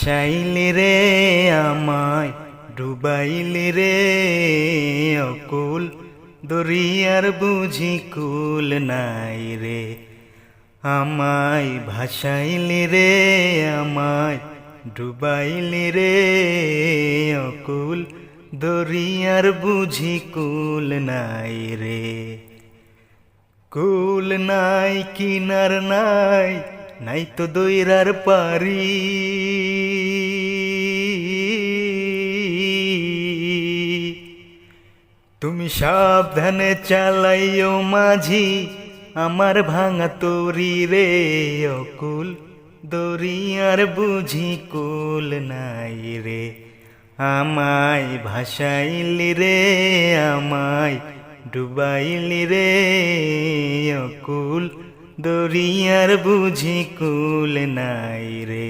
চাইলি রে আমায় ডুবাইলি রে অকুল দরিয়ার বুঝি কুল নাই রে। আমায় ভাসাইলি রে আমায় ডুবাইলি রে অকুল দরিয়ার বুঝি কুল নাই রে। কুল নাই কিনার নাই নাই তো দইরার পারি। তুমি সাবধানে চালাইও মাঝি আমার ভাঙা তরি রে অকুল দরিয়ার বুঝি কুল নাই রে। আমায় ভাসাইলি রে আমায় ডুবাইলি রে অকুল দরিয়ার বুঝি কুল নাই রে।